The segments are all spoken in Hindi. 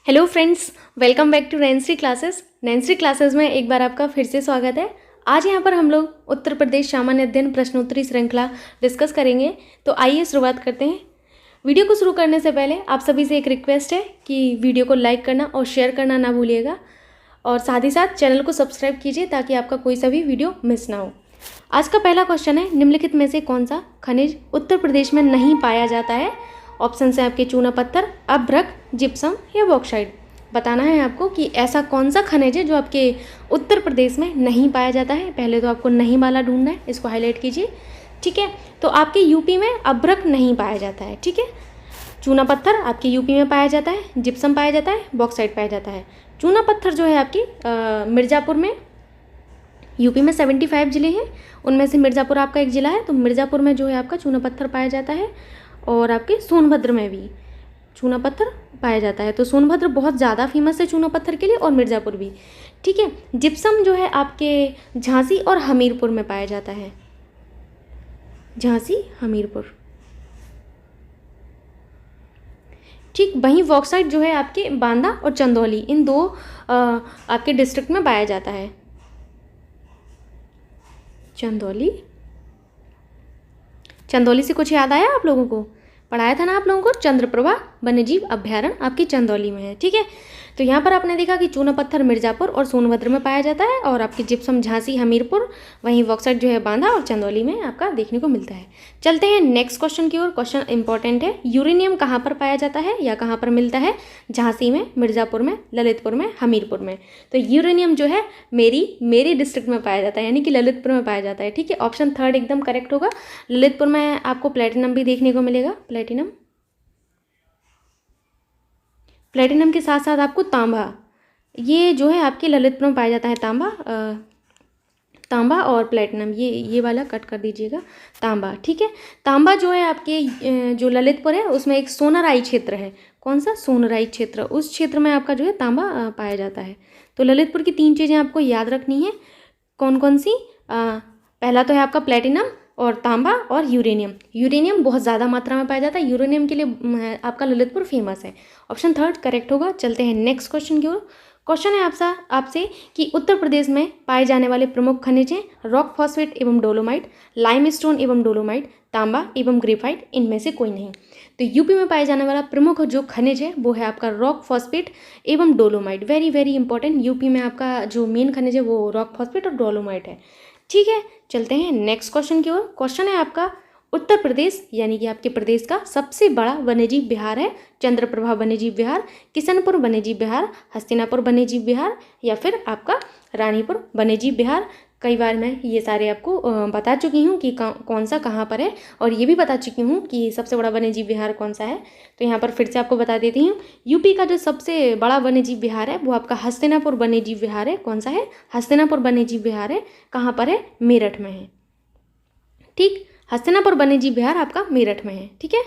Hello friends, welcome back to Nancy classes. Nancy classes में एक बार आपका फिर से स्वागत है। आज यहाँ पर हम लोग उत्तर प्रदेश सामान्य अध्ययन प्रश्नोत्तरी श्रृंखला डिस्कस करेंगे। तो आइए शुरुआत करते हैं। वीडियो को शुरू करने से पहले आप सभी से एक रिक्वेस्ट है कि वीडियो को लाइक करना और शेयर करना ना भूलिएगा, और साथ ही साथ चैनल को सब्सक्राइब कीजिए ताकि आपका कोई सा भी वीडियो मिस ना हो। आज का पहला क्वेश्चन है, निम्नलिखित में से कौन सा खनिज उत्तर प्रदेश में नहीं पाया जाता है। ऑप्शन है आपके चूना पत्थर, अभ्रक, जिप्सम या बॉक्साइट। बताना है आपको कि ऐसा कौन सा खनिज है जो आपके उत्तर प्रदेश में नहीं पाया जाता है। पहले तो आपको नहीं वाला ढूंढना है, इसको हाईलाइट कीजिए। ठीक है, तो आपके यूपी में अभ्रक नहीं पाया जाता है। ठीक है, चूना पत्थर आपके यूपी में पाया जाता है, जिप्सम पाया जाता है, बॉक्साइट पाया जाता है। चूना पत्थर जो है आपकी मिर्ज़ापुर में, यूपी में 75 ज़िले हैं, उनमें से मिर्ज़ापुर आपका एक ज़िला है, तो मिर्ज़ापुर में जो है आपका चूना पत्थर पाया जाता है। और आपके सोनभद्र में भी चूना पत्थर पाया जाता है। तो सोनभद्र बहुत ज़्यादा फेमस है चूना पत्थर के लिए, और मिर्ज़ापुर भी। ठीक है, जिप्सम जो है आपके झांसी और हमीरपुर में पाया जाता है, झांसी हमीरपुर। ठीक, वहीं बॉक्साइट जो है आपके बांदा और चंदौली, इन दो आपके डिस्ट्रिक्ट में पाया जाता है। चंदौली से कुछ याद आया आप लोगों को? पढ़ाया था ना आप लोगों को, चंद्रप्रभा वन्यजीव अभ्यारण्य आपकी चंदौली में है। ठीक है, तो यहाँ पर आपने देखा कि चूना पत्थर मिर्ज़ापुर और सोनभद्र में पाया जाता है, और आपकी जिप्सम झांसी हमीरपुर, वहीं बॉक्साइट जो है बांदा और चंदौली में आपका देखने को मिलता है। चलते हैं नेक्स्ट क्वेश्चन की ओर। क्वेश्चन इंपॉर्टेंट है, यूरेनियम कहाँ पर पाया जाता है या कहाँ पर मिलता है? झांसी में, मिर्ज़ापुर में, ललितपुर में, हमीरपुर में। तो यूरेनियम जो है मेरी डिस्ट्रिक्ट में पाया जाता है, यानी कि ललितपुर में पाया जाता है। ठीक है, ऑप्शन थर्ड एकदम करेक्ट होगा। ललितपुर में आपको प्लेटिनम भी देखने को मिलेगा, प्लेटिनम के साथ साथ आपको तांबा, ये जो है आपके ललितपुर में पाया जाता है। तांबा और प्लेटिनम, ये वाला कट कर दीजिएगा, तांबा। ठीक है, तांबा जो है आपके जो ललितपुर है उसमें एक सोनाराई क्षेत्र है। कौन सा? सोनाराई क्षेत्र। उस क्षेत्र में आपका जो है तांबा पाया जाता है। तो ललितपुर की 3 चीज़ें आपको याद रखनी है। कौन कौन सी? पहला तो है आपका प्लेटिनम और तांबा और यूरेनियम। यूरेनियम बहुत ज़्यादा मात्रा में पाया जाता है, यूरेनियम के लिए आपका ललितपुर फेमस है। ऑप्शन थर्ड करेक्ट होगा। चलते हैं नेक्स्ट क्वेश्चन की ओर। क्वेश्चन है आपसे कि उत्तर प्रदेश में पाए जाने वाले प्रमुख खनिज हैं रॉक फॉस्फेट एवं डोलोमाइट, लाइमस्टोन एवं डोलोमाइट, तांबा एवं ग्रेफाइट, इनमें से कोई नहीं। तो यूपी में पाए जाने वाला प्रमुख जो खनिज है वो है आपका रॉक फॉस्फेट एवं dolomite. Very very important, UP में आपका जो मेन खनिज है वो रॉक फॉस्फेट और डोलोमाइट है। ठीक है, चलते हैं नेक्स्ट क्वेश्चन की ओर। क्वेश्चन है आपका, उत्तर प्रदेश यानी कि आपके प्रदेश का सबसे बड़ा वन्यजीव विहार है चंद्रप्रभा वन्यजीव विहार, किशनपुर वन्यजीव विहार, हस्तिनापुर वन्यजीव विहार, या फिर आपका रानीपुर वन्यजीव विहार। कई बार मैं ये सारे आपको बता चुकी हूँ कि कौन सा कहाँ पर है, और ये भी बता चुकी हूँ कि सबसे बड़ा वन्यजीव विहार कौन सा है। तो यहाँ पर फिर से आपको बता देती हूँ, यूपी का जो सबसे बड़ा वन्यजीव विहार है वो आपका हस्तिनापुर वन्यजीव विहार है। कौन सा है? हस्तिनापुर वन्यजीव विहार है। कहाँ पर है? मेरठ में है। ठीक, हस्तिनापुर वन्यजीव विहार आपका मेरठ में है। ठीक है,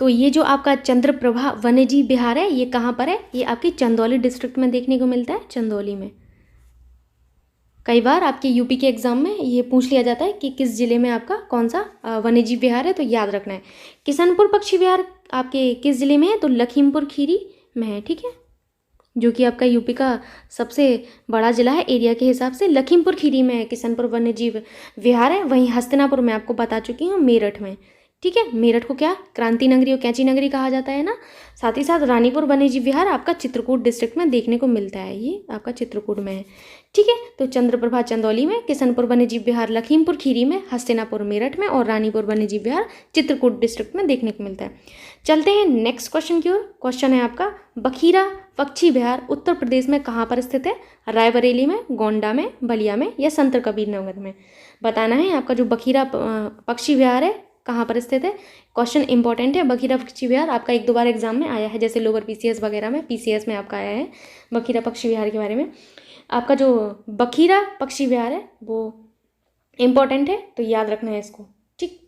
तो ये जो आपका चंद्रप्रभा वन्यजीव विहार है ये कहाँ पर है? ये आपकी चंदौली डिस्ट्रिक्ट में देखने को मिलता है, चंदौली में। कई बार आपके यूपी के एग्जाम में ये पूछ लिया जाता है कि किस जिले में आपका कौन सा वन्यजीव विहार है, तो याद रखना है। किशनपुर पक्षी विहार आपके किस जिले में है? तो लखीमपुर खीरी में है। ठीक है, जो कि आपका यूपी का सबसे बड़ा जिला है एरिया के हिसाब से। लखीमपुर खीरी में किशनपुर वन्यजीव विहार है। वहीं हस्तिनापुर में आपको बता चुकी हूँ, मेरठ में। ठीक है, मेरठ को क्या क्रांति नगरी और कैंची नगरी कहा जाता है ना। साथ ही साथ रानीपुर वन्यजीव विहार आपका चित्रकूट डिस्ट्रिक्ट में देखने को मिलता है, ये आपका चित्रकूट में है। ठीक है, तो चंद्रप्रभा चंदौली में, किशनपुर वन्यजीव विहार लखीमपुर खीरी में, हस्तिनापुर मेरठ में, और रानीपुर वन्यजीव विहार चित्रकूट डिस्ट्रिक्ट में देखने को मिलता है। चलते हैं नेक्स्ट क्वेश्चन की ओर। क्वेश्चन है आपका, बखीरा पक्षी विहार उत्तर प्रदेश में कहाँ पर स्थित है? रायबरेली में, गोंडा में, बलिया में, या संत कबीर नगर में। बताना है आपका जो बखीरा पक्षी विहार है कहाँ पर स्थित है। क्वेश्चन इंपॉर्टेंट है। बखीरा पक्षी विहार आपका 1-2 बार एग्जाम में आया है, जैसे लोअर पीसीएस वगैरह में, पीसीएस में आपका आया है बखीरा पक्षी विहार के बारे में। आपका जो बखीरा पक्षी विहार है वो इम्पॉर्टेंट है, तो याद रखना है इसको। ठीक,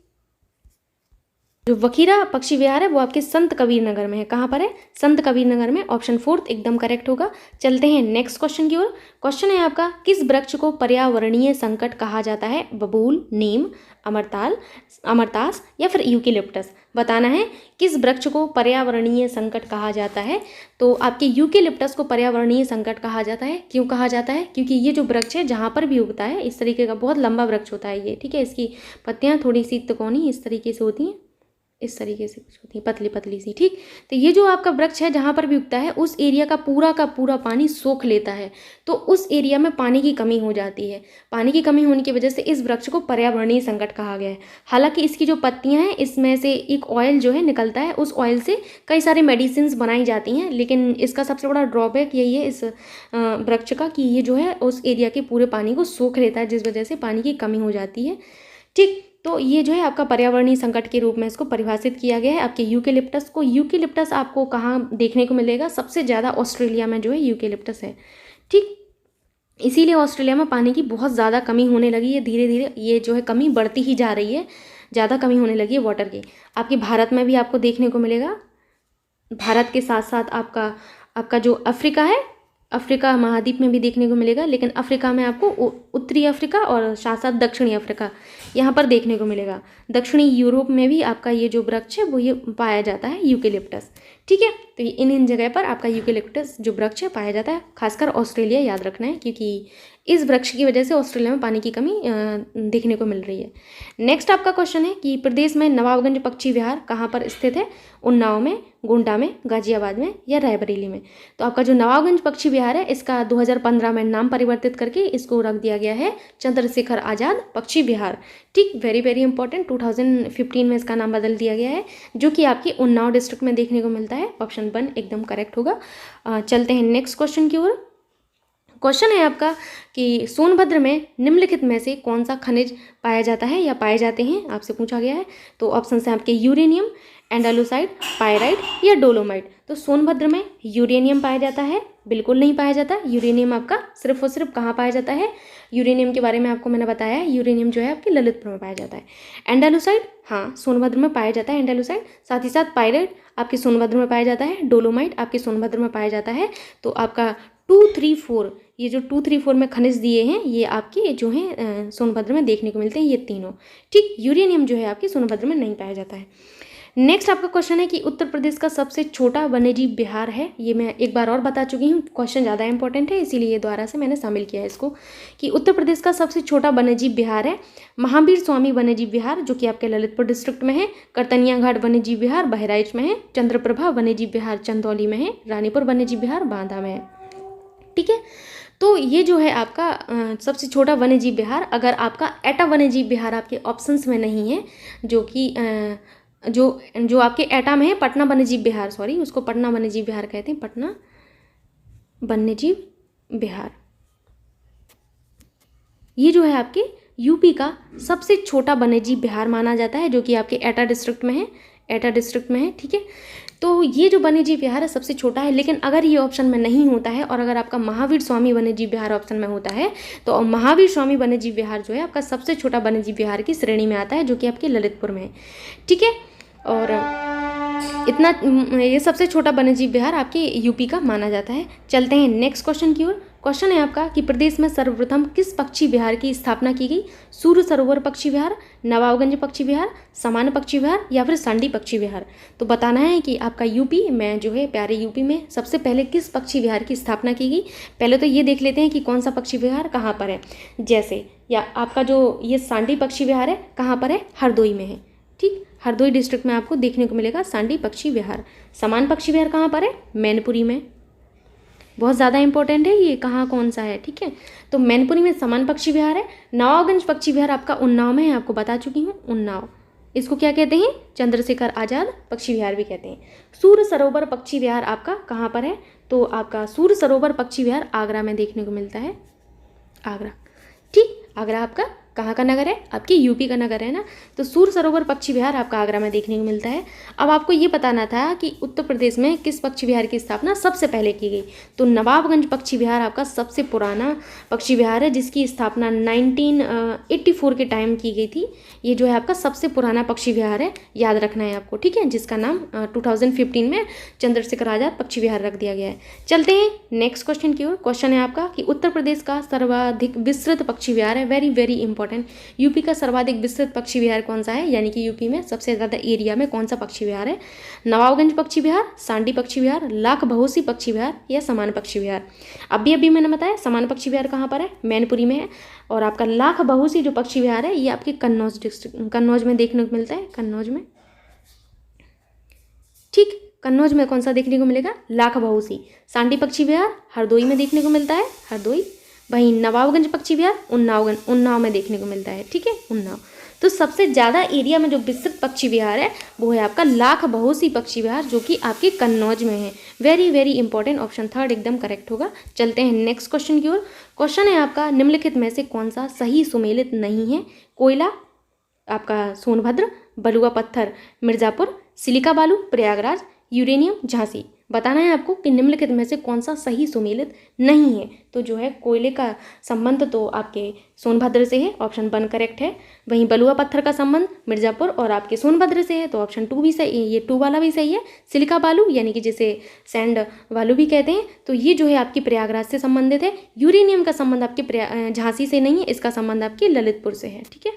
जो बखीरा पक्षी विहार है वो आपके संत कबीर नगर में है। कहाँ पर है? संत कबीर नगर में। ऑप्शन फोर्थ एकदम करेक्ट होगा। चलते हैं नेक्स्ट क्वेश्चन की ओर। क्वेश्चन है आपका, किस वृक्ष को पर्यावरणीय संकट कहा जाता है? बबूल, नीम, अमरतास या फिर यूकेलिप्टस। बताना है किस वृक्ष को पर्यावरणीय संकट कहा जाता है। तो आपके यूकेलिप्टस को पर्यावरणीय संकट कहा जाता है। क्यों कहा जाता है? क्योंकि ये जो वृक्ष है जहाँ पर भी उगता है इस तरीके का बहुत लंबा वृक्ष होता है ये, ठीक है। इसकी पत्तियाँ थोड़ी सी तिकोनी इस तरीके से होती हैं, इस तरीके से कुछ होती है, पतली पतली सी, ठीक। तो ये जो आपका वृक्ष है जहाँ पर भी उगता है उस एरिया का पूरा पानी सोख लेता है, तो उस एरिया में पानी की कमी हो जाती है। पानी की कमी होने की वजह से इस वृक्ष को पर्यावरणीय संकट कहा गया है। हालांकि इसकी जो पत्तियां हैं इसमें से एक ऑयल जो है निकलता है, उस ऑयल से कई सारी मेडिसिन बनाई जाती हैं, लेकिन इसका सबसे बड़ा ड्रॉबैक यही है इस वृक्ष का कि ये जो है उस एरिया के पूरे पानी को सोख लेता है, जिस वजह से पानी की कमी हो जाती है, ठीक। तो ये जो है आपका पर्यावरणीय संकट के रूप में इसको परिभाषित किया गया है। आपके यूकेलिप्टस को, यूकेलिप्टस आपको कहाँ देखने को मिलेगा? सबसे ज़्यादा ऑस्ट्रेलिया में जो है यूकेलिप्टस है, ठीक। इसीलिए ऑस्ट्रेलिया में पानी की बहुत ज़्यादा कमी होने लगी है, धीरे धीरे ये जो है कमी बढ़ती ही जा रही है, ज़्यादा कमी होने लगी है वाटर की। आपके भारत में भी आपको देखने को मिलेगा। भारत के साथ साथ आपका जो अफ्रीका है, अफ्रीका महाद्वीप में भी देखने को मिलेगा, लेकिन अफ्रीका में आपको उत्तरी अफ्रीका और साथ साथ दक्षिणी अफ्रीका यहाँ पर देखने को मिलेगा। दक्षिणी यूरोप में भी आपका ये जो वृक्ष है वो ये पाया जाता है यूकेलिप्टस, ठीक है। तो इन जगह पर आपका यूकेलिप्टस जो वृक्ष है पाया जाता है, खासकर ऑस्ट्रेलिया याद रखना है, क्योंकि इस वृक्ष की वजह से ऑस्ट्रेलिया में पानी की कमी देखने को मिल रही है। नेक्स्ट आपका क्वेश्चन है कि प्रदेश में नवाबगंज पक्षी विहार कहाँ पर स्थित है? उन्नाव में, गोंडा में, गाजियाबाद में या रायबरेली में? तो आपका जो नवाबगंज पक्षी विहार है इसका 2015 में नाम परिवर्तित करके इसको रख दिया गया है चंद्रशेखर आज़ाद पक्षी विहार, ठीक। वेरी वेरी इंपॉर्टेंट, 2015 में इसका नाम बदल दिया गया है, जो कि आपकी उन्नाव डिस्ट्रिक्ट में देखने को मिलता है। ऑप्शन 1 एकदम करेक्ट होगा। चलते हैं नेक्स्ट क्वेश्चन की ओर। क्वेश्चन है आपका कि सोनभद्र में निम्नलिखित में से कौन सा खनिज पाया जाता है या पाए जाते हैं, आपसे पूछा गया है। तो ऑप्शन है आपके यूरेनियम, एंडालुसाइड, पायराइट या डोलोमाइट। तो सोनभद्र में यूरेनियम पाया जाता है? बिल्कुल नहीं पाया जाता। यूरेनियम आपका सिर्फ और सिर्फ कहाँ पाया जाता है? यूरेनियम के बारे में आपको मैंने बताया है, यूरेनियम जो है आपके ललितपुर में पाया जाता है। एंडालुसाइड, हाँ सोनभद्र में पाया जाता है एंडालुसाइड। साथ ही साथ पायराइट आपके सोनभद्र में पाया जाता है, डोलोमाइट आपके सोनभद्र में पाया जाता है। तो आपका 2, 3, 4, ये जो 2, 3, 4 में खनिज दिए हैं ये आपके जो हैं सोनभद्र में देखने को मिलते हैं, ये तीनों, ठीक। यूरेनियम जो है आपके सोनभद्र में नहीं पाया जाता है। नेक्स्ट आपका क्वेश्चन है कि उत्तर प्रदेश का सबसे छोटा वन्यजीव विहार है। ये मैं एक बार और बता चुकी हूँ, क्वेश्चन ज़्यादा इंपॉर्टेंट है इसीलिए दोबारा से मैंने शामिल किया है इसको, कि उत्तर प्रदेश का सबसे छोटा वन्यजीव विहार है महावीर स्वामी वन्यजीव विहार, जो कि आपके ललितपुर डिस्ट्रिक्ट में है। करतनिया घाट वन्यजीव विहार बहराइच में है। चंद्रप्रभा वन्यजीव विहार चंदौली में है। रानीपुर वन्यजीव विहार बांदा में है, ठीक है। तो ये जो है आपका सबसे छोटा वन्यजीव विहार, अगर आपका एटा वन्यजीव विहार आपके ऑप्शंस में नहीं है, जो कि जो आपके एटा में है पटना वन्यजीव विहार, सॉरी उसको पटना वन्यजीव विहार कहते हैं, पटना वन्यजीव विहार, ये जो है आपके यूपी का सबसे छोटा वन्यजीव विहार माना जाता है, जो कि आपके एटा डिस्ट्रिक्ट में है, एटा डिस्ट्रिक्ट में है, ठीक है। तो ये जो वन्यजीव विहार है सबसे छोटा है, लेकिन अगर ये ऑप्शन में नहीं होता है और अगर आपका महावीर स्वामी वन्यजीव विहार ऑप्शन में होता है तो महावीर स्वामी वन्यजीव विहार जो है आपका सबसे छोटा वन्यजीव विहार की श्रेणी में आता है, जो कि आपके ललितपुर में है, ठीक है। और इतना ये सबसे छोटा वन्यजीव विहार आपके यूपी का माना जाता है। चलते हैं नेक्स्ट क्वेश्चन की ओर। क्वेश्चन है आपका कि प्रदेश में सर्वप्रथम किस पक्षी विहार की स्थापना की गई? सूर्य सरोवर पक्षी विहार, नवाबगंज पक्षी विहार, सामान्य पक्षी विहार या फिर सांडी पक्षी विहार। तो बताना है कि आपका यूपी में जो है, प्यारे यूपी में सबसे पहले किस पक्षी विहार की स्थापना की गई। पहले तो ये देख लेते हैं कि कौन सा पक्षी विहार कहाँ पर है। जैसे या आपका जो ये सांडी पक्षी विहार है कहाँ पर है? हरदोई में है, ठीक। हरदोई डिस्ट्रिक्ट में आपको देखने को मिलेगा सांडी पक्षी विहार। समान पक्षी विहार कहाँ पर है? मैनपुरी में। बहुत ज़्यादा इंपॉर्टेंट है ये, कहाँ कौन सा है, ठीक है। तो मैनपुरी में समान पक्षी विहार है। नवाबगंज पक्षी विहार आपका उन्नाव में है, आपको बता चुकी हूँ, उन्नाव। इसको क्या कहते हैं? चंद्रशेखर आज़ाद पक्षी विहार भी कहते हैं। सूर्य सरोवर पक्षी विहार आपका कहाँ पर है? तो आपका सूर्य सरोवर पक्षी विहार आगरा में देखने को मिलता है, आगरा, ठीक। आगरा आपका कहाँ का नगर है? आपकी यूपी का नगर है ना। तो सूर्य सरोवर पक्षी विहार आपका आगरा में देखने को मिलता है। अब आपको ये बताना था कि उत्तर प्रदेश में किस पक्षी विहार की स्थापना सबसे पहले की गई। तो नवाबगंज पक्षी विहार आपका सबसे पुराना पक्षी विहार है, जिसकी स्थापना 1984 के टाइम की गई थी। ये जो है आपका सबसे पुराना पक्षी विहार है, याद रखना है आपको, ठीक है, जिसका नाम 2015 में चंद्रशेखर आज़ाद पक्षी विहार रख दिया गया है। चलते हैं नेक्स्ट क्वेश्चन की ओर। क्वेश्चन है आपका कि उत्तर प्रदेश का सर्वाधिक विस्तृत पक्षी विहार है, very very important important. UP का सर्वाधिक विस्तृत पक्षी विहार कौन सा है, यानी कि यूपी में सबसे ज़्यादा एरिया में कौन सा पक्षी विहार है? नवाबगंज पक्षी विहार, सांडी पक्षी विहार, लाख बहोसी पक्षी विहार या समान पक्षी विहार। अभी अभी मैंने बताया समान पक्षी विहार कहाँ पर है, मैनपुरी में है। और आपका लाख बहोसी जो पक्षी विहार है ये आपके कन्नौज डिस्ट्रिक्ट, कन्नौज में देखने को मिलता है, कन्नौज में। ठीक, कन्नौज में कौन सा देखने को मिलेगा? लाख बहोसी। सांडी पक्षी विहार हरदोई में देखने को मिलता है, हरदोई। वहीं नवाबगंज पक्षी विहार उन्नाव में देखने को मिलता है। ठीक है, उन्नाव। तो सबसे ज़्यादा एरिया में जो विस्तृत पक्षी विहार है वो है आपका लाख बहोसी पक्षी विहार, जो कि आपके कन्नौज में है। Very very important, option third एकदम करेक्ट होगा। चलते हैं नेक्स्ट क्वेश्चन की ओर। क्वेश्चन है आपका, निम्नलिखित में से कौन सा सही सुमेलित नहीं है? कोयला आपका सोनभद्र, बलुआ पत्थर मिर्ज़ापुर, सिलिका बालू प्रयागराज, यूरेनियम झांसी। बताना है आपको कि निम्नलिखित में से कौन सा सही सुमेलित नहीं है। तो जो है कोयले का संबंध तो आपके सोनभद्र से है, ऑप्शन 1 करेक्ट है। वहीं बलुआ पत्थर का संबंध मिर्ज़ापुर और आपके सोनभद्र से है, तो ऑप्शन 2 भी सही, ये 2 वाला भी सही है। सिलिका बालू यानी कि जिसे सैंड बालू भी कहते हैं, तो ये जो है आपकी प्रयागराज से संबंधित है। यूरेनियम का संबंध आपके झांसी से नहीं है, इसका संबंध आपके ललितपुर से है। ठीक है,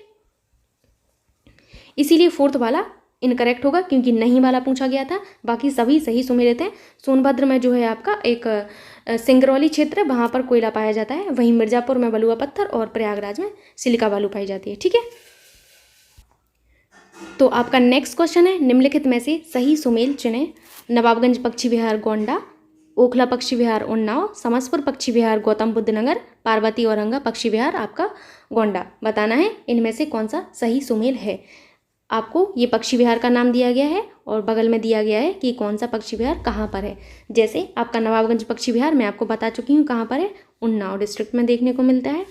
इसीलिए 4th वाला इनकरेक्ट होगा क्योंकि नहीं वाला पूछा गया था, बाकी सभी सही सुमेलित हैं। सोनभद्र में जो है आपका एक सिंगरौली क्षेत्र है, वहाँ पर कोयला पाया जाता है। वहीं मिर्ज़ापुर में बलुआ पत्थर और प्रयागराज में सिलिका बालू पाई जाती है। ठीक है, तो आपका नेक्स्ट क्वेश्चन है, निम्नलिखित में से सही सुमेल चुने। नवाबगंज पक्षी विहार गोंडा, ओखला पक्षी विहार उन्नाव, समसपुर पक्षी विहार गौतम बुद्ध नगर, पार्वती औरंगा पक्षी विहार आपका गोंडा। बताना है इनमें से कौन सा सही सुमेल है। आपको ये पक्षी विहार का नाम दिया गया है और बगल में दिया गया है कि कौन सा पक्षी विहार कहाँ पर है। जैसे आपका नवाबगंज पक्षी विहार मैं आपको बता चुकी हूँ कहाँ पर है, उन्नाव डिस्ट्रिक्ट में देखने को मिलता है।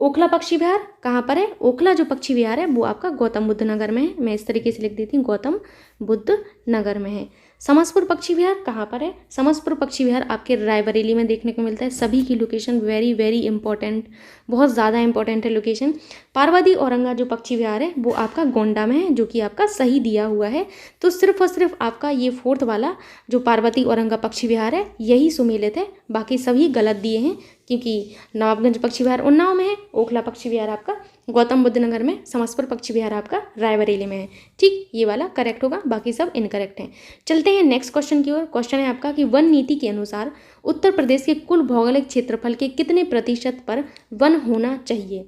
ओखला पक्षी विहार कहाँ पर है? ओखला जो पक्षी विहार है वो आपका गौतम बुद्ध नगर में है। मैं इस तरीके से लिख देती हूँ, गौतम बुद्ध नगर में है। समसपुर पक्षी विहार कहाँ पर है? समसपुर पक्षी विहार आपके रायबरेली में देखने को मिलता है। सभी की लोकेशन वेरी वेरी इंपॉर्टेंट, बहुत ज़्यादा इंपॉर्टेंट है लोकेशन। पार्वती औरंगा जो पक्षी विहार है वो आपका गोंडा में है, जो कि आपका सही दिया हुआ है। तो सिर्फ और सिर्फ आपका ये 4th वाला जो पार्वती औरंगा पक्षी विहार है यही सुमेलित है, बाकी सभी गलत दिए हैं क्योंकि नवाबगंज पक्षी विहार उन्नाव में है, ओखला पक्षी विहार आपका गौतम बुद्ध नगर में, समसपुर पक्षी विहार आपका रायबरेली में है। ठीक, ये वाला करेक्ट होगा, बाकी सब इनकरेक्ट हैं। चलते हैं नेक्स्ट क्वेश्चन की ओर। क्वेश्चन है आपका कि वन नीति के अनुसार उत्तर प्रदेश के कुल भौगोलिक क्षेत्रफल के कितने प्रतिशत पर वन होना चाहिए?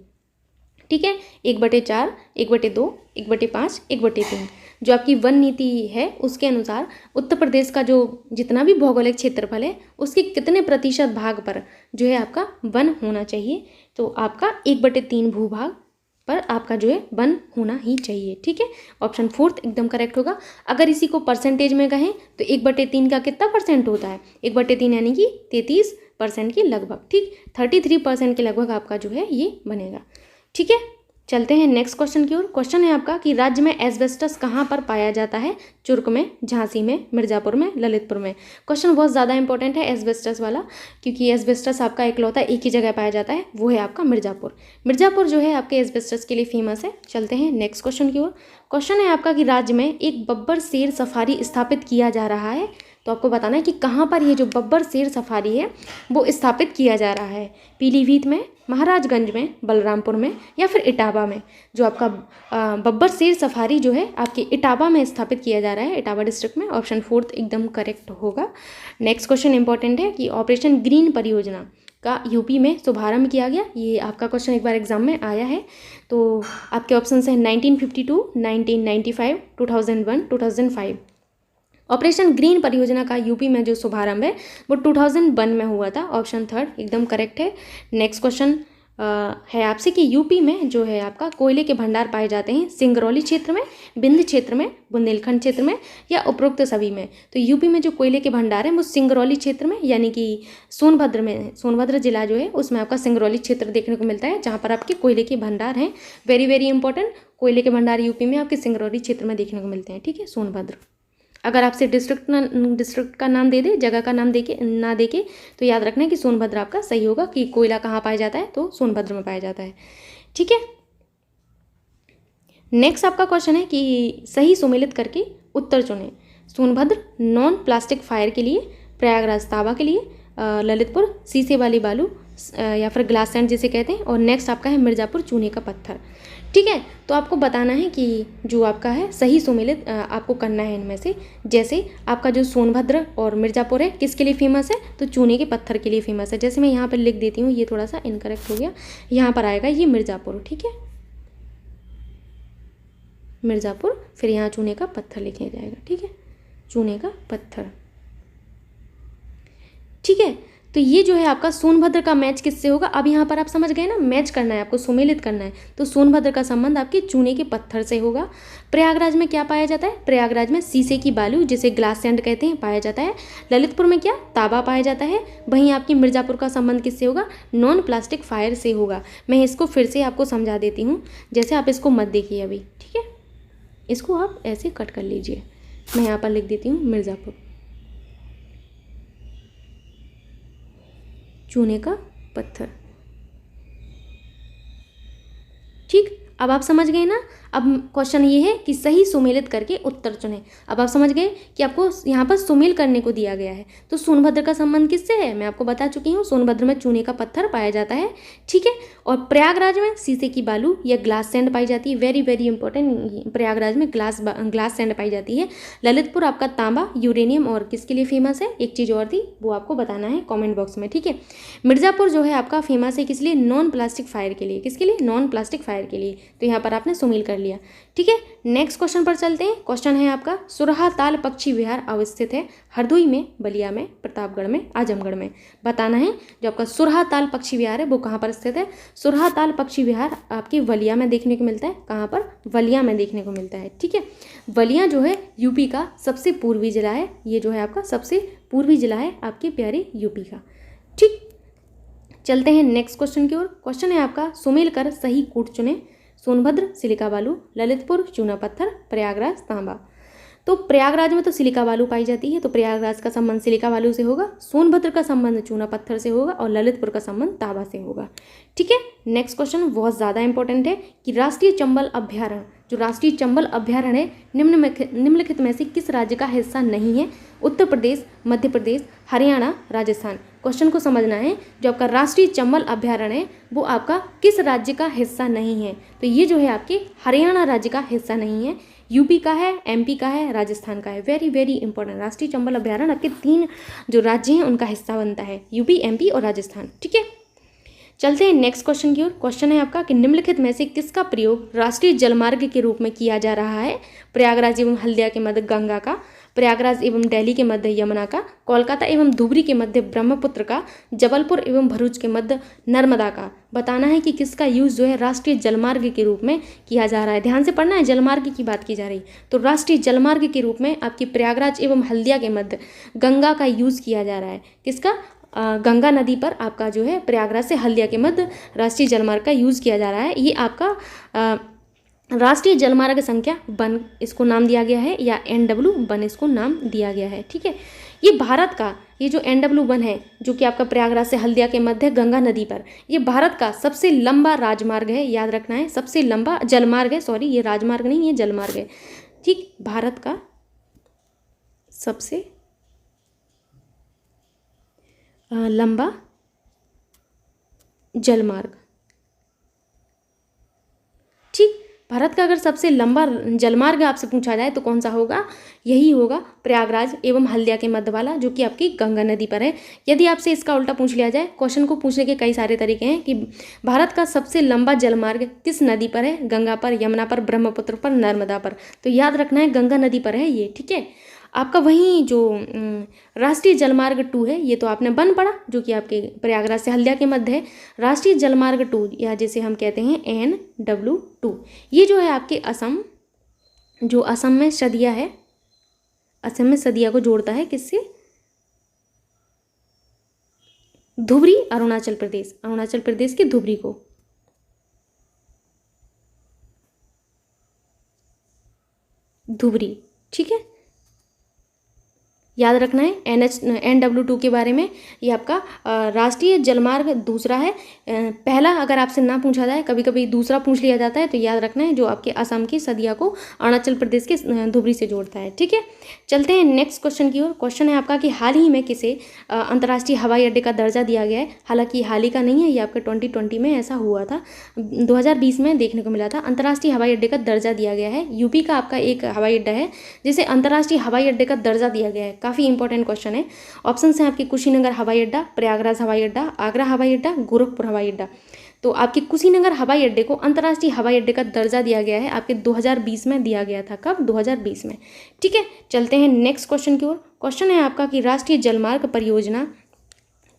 ठीक है, 1/4, 1/2, 1/5, 1/3। जो आपकी वन नीति है उसके अनुसार उत्तर प्रदेश का जो जितना भी भौगोलिक क्षेत्रफल है उसके कितने प्रतिशत भाग पर जो है आपका वन होना चाहिए? तो आपका 1/3 भूभाग पर आपका जो है वन होना ही चाहिए। ठीक है, ऑप्शन 4th एकदम करेक्ट होगा। अगर इसी को परसेंटेज में कहें तो 1/3 का कितना परसेंट होता है? 1/3 यानी कि 33% के लगभग। ठीक, 33% के लगभग आपका जो है ये बनेगा। ठीक है, चलते हैं नेक्स्ट क्वेश्चन की ओर। क्वेश्चन है आपका कि राज्य में एस्बेस्टस कहाँ पर पाया जाता है? चुर्क में, झांसी में, मिर्ज़ापुर में, ललितपुर में। क्वेश्चन बहुत ज़्यादा इंपॉर्टेंट है एस्बेस्टस वाला, क्योंकि एस्बेस्टस आपका इकलौता एक ही जगह पाया जाता है, वो है आपका मिर्ज़ापुर। मिर्ज़ापुर जो है आपके एस्बेस्टस के लिए फेमस है। चलते हैं नेक्स्ट क्वेश्चन की ओर। क्वेश्चन है आपका कि राज्य में एक बब्बर शेर सफारी स्थापित किया जा रहा है। तो आपको बताना है कि कहाँ पर ये जो बब्बर शेर सफारी है वो स्थापित किया जा रहा है। पीलीभीत में, महाराजगंज में, बलरामपुर में या फिर इटावा में। जो आपका बब्बर शेर सफारी जो है आपके इटावा में स्थापित किया जा रहा है, इटावा डिस्ट्रिक्ट में। ऑप्शन 4th एकदम करेक्ट होगा। नेक्स्ट क्वेश्चन इंपॉर्टेंट है कि ऑपरेशन ग्रीन परियोजना का यूपी में शुभारंभ किया गया। ये आपका क्वेश्चन एक बार एग्जाम में आया है। तो आपके ऑप्शन हैं 1952, 1995, 2001, 2005। ऑपरेशन ग्रीन परियोजना का यूपी में जो शुभारंभ है वो 2001 में हुआ था। ऑप्शन 3rd एकदम करेक्ट है। नेक्स्ट क्वेश्चन है आपसे कि यूपी में जो है आपका कोयले के भंडार पाए जाते हैं सिंगरौली क्षेत्र में, बिंद क्षेत्र में, बुंदेलखंड क्षेत्र में या उपरोक्त सभी में। तो यूपी में जो कोयले के भंडार हैं वो सिंगरौली क्षेत्र में यानी कि सोनभद्र में, सोनभद्र जिला जो है उसमें आपका सिंगरौली क्षेत्र देखने को मिलता है, जहाँ पर आपके कोयले के भंडार हैं। वेरी वेरी इंपॉर्टेंट, कोयले के भंडार यूपी में आपके सिंगरौली क्षेत्र में देखने को मिलते हैं। ठीक है, सोनभद्र। अगर आपसे डिस्ट्रिक्ट का नाम दे दे, जगह का नाम ना दे के, तो याद रखना है कि सोनभद्र आपका सही होगा कि कोयला कहाँ पाया जाता है, तो सोनभद्र में पाया जाता है। ठीक है, नेक्स्ट आपका क्वेश्चन है कि सही सुमेलित करके उत्तर चुनें। सोनभद्र नॉन प्लास्टिक फायर के लिए, प्रयागराज तांबा के लिए, ललितपुर शीशे वाली बालू या फिर ग्लास सैंड जिसे कहते हैं, और नेक्स्ट आपका है मिर्ज़ापुर चूने का पत्थर। ठीक है, तो आपको बताना है कि जो आपका है सही सुमेलित आपको करना है इनमें से। जैसे आपका जो सोनभद्र और मिर्ज़ापुर है किसके लिए फेमस है, तो चूने के पत्थर के लिए फेमस है। जैसे मैं यहाँ पर लिख देती हूँ, ये थोड़ा सा इनकरेक्ट हो गया, यहाँ पर आएगा ये मिर्ज़ापुर। ठीक है, मिर्ज़ापुर, फिर यहाँ चूने का पत्थर लिखा जाएगा। ठीक है, चूने का पत्थर। ठीक है, तो ये जो है आपका सोनभद्र का मैच किससे होगा, अब यहाँ पर आप समझ गए ना, मैच करना है आपको, सुमेलित करना है। तो सोनभद्र का संबंध आपके चूने के पत्थर से होगा। प्रयागराज में क्या पाया जाता है, प्रयागराज में शीशे की बालू जिसे ग्लास सैंड कहते हैं पाया जाता है। ललितपुर में क्या, तांबा पाया जाता है। वहीं आपकी मिर्ज़ापुर का संबंध किससे होगा, नॉन प्लास्टिक फायर से होगा। मैं इसको फिर से आपको समझा देती हूँ, जैसे आप इसको मत देखिए अभी। ठीक है, इसको आप ऐसे कट कर लीजिए। मैं यहाँ पर लिख देती हूँ मिर्ज़ापुर, चूने का पत्थर। ठीक, अब आप समझ गए ना। अब क्वेश्चन ये है कि सही सुमेलित करके उत्तर चुनें। अब आप समझ गए कि आपको यहाँ पर सुमेल करने को दिया गया है। तो सोनभद्र का संबंध किससे है, मैं आपको बता चुकी हूँ, सोनभद्र में चूने का पत्थर पाया जाता है। ठीक है, और प्रयागराज में शीशे की बालू या ग्लास सैंड पाई जाती है। वेरी वेरी इंपॉर्टेंट, प्रयागराज में ग्लास सैंड पाई जाती है। ललितपुर आपका तांबा, यूरेनियम और किसके लिए फेमस है, एक चीज़ और थी वो आपको बताना है कॉमेंट बॉक्स में। ठीक है, मिर्ज़ापुर जो है आपका फेमस है किस लिए, नॉन प्लास्टिक फायर के लिए। किसके लिए, नॉन प्लास्टिक फायर के लिए। तो यहाँ पर आपने सुमेल कर लिया। ठीक है, नेक्स्ट क्वेश्चन पर चलते हैं। क्वेश्चन है आपका, सुरहा ताल पक्षी विहार अवस्थित है हरदोई में, बलिया में, प्रतापगढ़ में, आजमगढ़ में। बताना है जो आपका सुरहा ताल पक्षी विहार है वो कहाँ पर स्थित है। सुरहा ताल पक्षी विहार आपके बलिया में देखने को मिलता है। कहाँ पर, बलिया में देखने को मिलता है। ठीक है, बलिया जो है यूपी का सबसे पूर्वी जिला है। ये जो है आपका सबसे पूर्वी जिला है आपके प्यारे यूपी का। ठीक, चलते हैं नेक्स्ट क्वेश्चन की ओर। क्वेश्चन है आपका, सुमेल कर सही कूट चुने। सोनभद्र सिलिका बालू, ललितपुर चूना पत्थर, प्रयागराज तांबा। तो प्रयागराज में तो सिलिका बालू पाई जाती है, तो प्रयागराज का संबंध सिलिका बालू से होगा। सोनभद्र का संबंध चूना पत्थर से होगा और ललितपुर का संबंध तांबा से होगा। ठीक है, नेक्स्ट क्वेश्चन बहुत ज़्यादा इंपॉर्टेंट है कि राष्ट्रीय चंबल अभ्यारण्य, जो राष्ट्रीय चंबल अभ्यारण्य है निम्नलिखित में से किस राज्य का हिस्सा नहीं है। उत्तर प्रदेश, मध्य प्रदेश, हरियाणा, राजस्थान। क्वेश्चन को समझना है, जो आपका राष्ट्रीय चंबल अभ्यारण्य है वो आपका किस राज्य का हिस्सा नहीं है। तो ये जो है आपके हरियाणा राज्य का हिस्सा नहीं है, यूपी का है, एमपी का है, राजस्थान का है। वेरी वेरी इंपॉर्टेंट, राष्ट्रीय चंबल अभ्यारण्य आपके 3 जो राज्य हैं उनका हिस्सा बनता है, यूपी, एमपी और राजस्थान। ठीक है, चलते हैं नेक्स्ट क्वेश्चन की ओर। क्वेश्चन है आपका कि निम्नलिखित में से किसका प्रयोग राष्ट्रीय जलमार्ग के रूप में किया जा रहा है। प्रयागराज एवं हल्दिया के मध्य गंगा का, प्रयागराज एवं दिल्ली के मध्य यमुना का, कोलकाता एवं धुबरी के मध्य ब्रह्मपुत्र का, जबलपुर एवं भरूच के मध्य नर्मदा का। बताना है कि किसका यूज़ जो है राष्ट्रीय जलमार्ग के रूप में किया जा रहा है। ध्यान से पढ़ना है, जलमार्ग की बात की जा रही। तो राष्ट्रीय जलमार्ग के रूप में आपकी प्रयागराज एवं हल्दिया के मध्य गंगा का यूज़ किया जा रहा है। किसका, गंगा नदी पर आपका जो है प्रयागराज से हल्दिया के मध्य राष्ट्रीय जलमार्ग का यूज़ किया जा रहा है। ये आपका राष्ट्रीय जलमार्ग संख्या 1 इसको नाम दिया गया है, या NW1 इसको नाम दिया गया है। ठीक है, ये भारत का, ये जो NW1 है जो कि आपका प्रयागराज से हल्दिया के मध्य गंगा नदी पर, ये भारत का सबसे लंबा राजमार्ग है। याद रखना है, सबसे लंबा जलमार्ग है, सॉरी ये राजमार्ग नहीं, ये जलमार्ग है। ठीक, भारत का सबसे लंबा जलमार्ग। ठीक, भारत का अगर सबसे लंबा जलमार्ग आपसे पूछा जाए तो कौन सा होगा, यही होगा प्रयागराज एवं हल्दिया के मध्य वाला, जो कि आपकी गंगा नदी पर है। यदि आपसे इसका उल्टा पूछ लिया जाए, क्वेश्चन को पूछने के कई सारे तरीके हैं कि भारत का सबसे लंबा जलमार्ग किस नदी पर है, गंगा पर, यमुना पर, ब्रह्मपुत्र पर, नर्मदा पर। तो याद रखना है गंगा नदी पर है ये। ठीक है, आपका वहीं जो राष्ट्रीय जलमार्ग 2 है, ये तो आपने 1 पढ़ा जो कि आपके प्रयागराज से हल्दिया के मध्य है। राष्ट्रीय जलमार्ग 2 या जिसे हम कहते हैं NW2, ये जो है आपके असम, जो असम में सदिया है, असम में सदिया को जोड़ता है किससे, धुबरी, अरुणाचल प्रदेश, अरुणाचल प्रदेश के धुबरी को। धुबरी, ठीक है, याद रखना है। NW2 के बारे में, ये आपका राष्ट्रीय जलमार्ग दूसरा है। पहला अगर आपसे ना पूछा जाए, कभी कभी दूसरा पूछ लिया जाता है, तो याद रखना है जो आपके असम की सदिया को अरुणाचल प्रदेश के धुबरी से जोड़ता है। ठीक है, चलते हैं नेक्स्ट क्वेश्चन की ओर। क्वेश्चन है आपका कि हाल ही में किसे अंतर्राष्ट्रीय हवाई अड्डे का दर्जा दिया गया है। हालांकि हाल ही का नहीं है, ये आपका 2020 में ऐसा हुआ था, 2020 में देखने को मिला था। अंतर्राष्ट्रीय हवाई अड्डे का दर्जा दिया गया है। यूपी का आपका एक हवाई अड्डा है जिसे अंतर्राष्ट्रीय हवाई अड्डे का दर्जा दिया गया है। काफ़ी इंपॉर्टेंट क्वेश्चन है। ऑप्शन हैं आपके कुशीनगर हवाई अड्डा, प्रयागराज हवाई अड्डा, आगरा हवाई अड्डा, गोरखपुर हवाई अड्डा। तो आपके कुशीनगर हवाई अड्डे को अंतर्राष्ट्रीय हवाई अड्डे का दर्जा दिया गया है, आपके 2020 में दिया गया था। कब? 2020 में। ठीक है, चलते हैं नेक्स्ट क्वेश्चन की ओर। क्वेश्चन है आपका कि राष्ट्रीय जलमार्ग परियोजना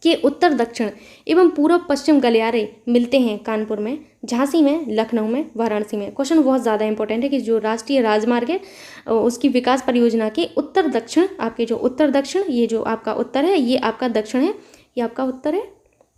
के उत्तर दक्षिण एवं पूर्व पश्चिम गलियारे मिलते हैं कानपुर में, झांसी में, लखनऊ में, वाराणसी में। क्वेश्चन बहुत ज़्यादा इंपॉर्टेंट है कि जो राष्ट्रीय राजमार्ग है उसकी विकास परियोजना के उत्तर दक्षिण, आपके जो उत्तर दक्षिण, ये जो आपका उत्तर है, ये आपका दक्षिण है, ये आपका उत्तर है,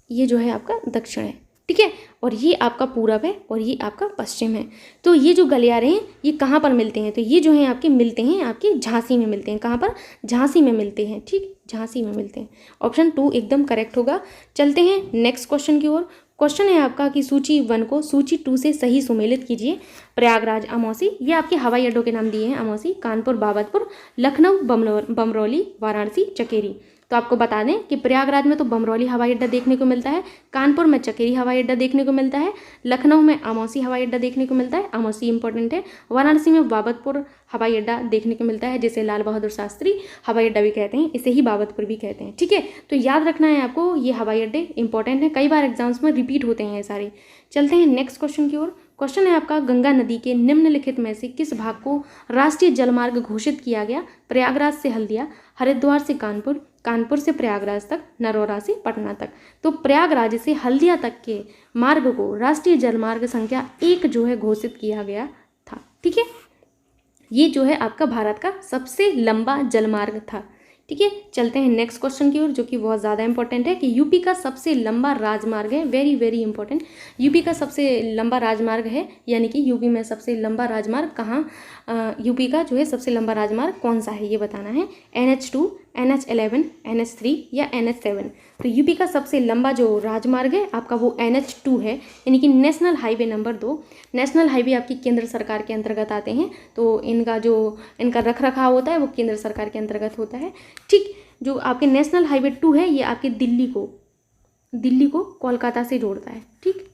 ये जो है आपका दक्षिण है। ठीक है, और ये आपका पूरब है और ये आपका पश्चिम है। तो ये जो गलियारे हैं ये कहाँ पर मिलते हैं? तो ये जो है आपके मिलते हैं आपके झांसी में मिलते हैं। कहाँ पर? झांसी में मिलते हैं। ठीक, झांसी में मिलते हैं। ऑप्शन 2 एकदम करेक्ट होगा। चलते हैं नेक्स्ट क्वेश्चन की ओर। क्वेश्चन है आपका कि सूची 1 को सूची 2 से सही सुमेलित कीजिए। प्रयागराज, अमौसी, ये आपके हवाई अड्डों के नाम दिए हैं। अमौसी, कानपुर, बाबतपुर, लखनऊ, बमरौली, वाराणसी, चकेरी। तो आपको बता दें कि प्रयागराज में तो बमरौली हवाई अड्डा देखने को मिलता है, कानपुर में चकेरी हवाई अड्डा देखने को मिलता है, लखनऊ में अमौसी हवाई अड्डा देखने को मिलता है, अमौसी इंपॉर्टेंट है, वाराणसी में बाबतपुर हवाई अड्डा देखने को मिलता है, जिसे लाल बहादुर शास्त्री हवाई अड्डा भी कहते हैं, इसे ही बाबतपुर भी कहते हैं। ठीक है, तो याद रखना है आपको, ये हवाई अड्डे इंपॉर्टेंट है, कई बार एग्जाम्स में रिपीट होते हैं ये सारे। चलते हैं नेक्स्ट क्वेश्चन की ओर। क्वेश्चन है आपका गंगा नदी के निम्नलिखित में से किस भाग को राष्ट्रीय जलमार्ग घोषित किया गया? प्रयागराज से हल्दिया, हरिद्वार से कानपुर, कानपुर से प्रयागराज तक, नरोरा से पटना तक। तो प्रयागराज से हल्दिया तक के मार्ग को राष्ट्रीय जलमार्ग संख्या 1 जो है घोषित किया गया था। ठीक है, ये जो है आपका भारत का सबसे लंबा जलमार्ग था। ठीक है, चलते हैं नेक्स्ट क्वेश्चन की ओर, जो कि बहुत ज़्यादा इंपॉर्टेंट है कि यूपी का सबसे लंबा राजमार्ग है। वेरी वेरी इंपॉर्टेंट, यूपी का सबसे लंबा राजमार्ग है, यानी कि यूपी में सबसे लंबा राजमार्ग कहाँ, यूपी का जो है सबसे लंबा राजमार्ग कौन सा है ये बताना है। NH2, NH11, NH3 या NH7। तो यूपी का सबसे लंबा जो राजमार्ग है आपका वो NH2 है, यानी कि national highway number 2। National highway आपकी केंद्र सरकार के अंतर्गत आते हैं, तो इनका रख रखाव होता है वो केंद्र सरकार के अंतर्गत होता है। ठीक, जो आपके नेशनल हाईवे 2 है ये आपके दिल्ली को कोलकाता से जोड़ता है। ठीक,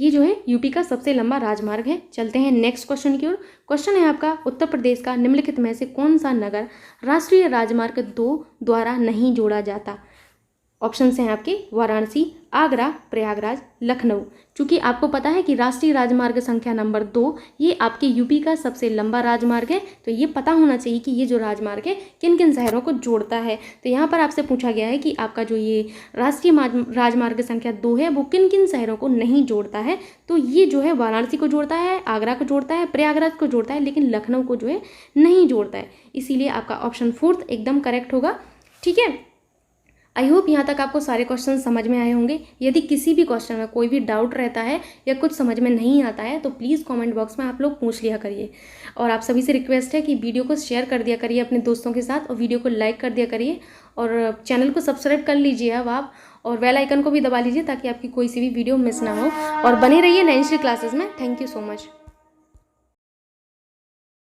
ये जो है यूपी का सबसे लंबा राजमार्ग है। चलते हैं नेक्स्ट क्वेश्चन की ओर। क्वेश्चन है आपका उत्तर प्रदेश का निम्नलिखित में से कौन सा नगर राष्ट्रीय राजमार्ग 2 द्वारा नहीं जोड़ा जाता? ऑप्शन हैं आपके वाराणसी, आगरा, प्रयागराज, लखनऊ। चूँकि आपको पता है कि राष्ट्रीय राजमार्ग संख्या नंबर 2 ये आपके यूपी का सबसे लंबा राजमार्ग है, तो ये पता होना चाहिए कि ये जो राजमार्ग है किन किन शहरों को जोड़ता है। तो यहाँ पर आपसे पूछा गया है कि आपका जो ये राष्ट्रीय राजमार्ग संख्या 2 है वो किन किन शहरों को नहीं जोड़ता है। तो ये जो है वाराणसी को जोड़ता है, आगरा को जोड़ता है, प्रयागराज को जोड़ता है, लेकिन लखनऊ को जो है नहीं जोड़ता है। इसीलिए आपका ऑप्शन 4 एकदम करेक्ट होगा। ठीक है, आई होप यहाँ तक आपको सारे क्वेश्चन समझ में आए होंगे। यदि किसी भी क्वेश्चन में कोई भी डाउट रहता है या कुछ समझ में नहीं आता है तो प्लीज़ कमेंट बॉक्स में आप लोग पूछ लिया करिए। और आप सभी से रिक्वेस्ट है कि वीडियो को शेयर कर दिया करिए अपने दोस्तों के साथ, और वीडियो को लाइक कर दिया करिए, और चैनल को सब्सक्राइब कर लीजिए अब आप, और बेल आइकन को भी दबा लीजिए ताकि आपकी कोई सी भी वीडियो मिस ना हो। और बने रहिए 9th क्लासेस में। Thank you so much.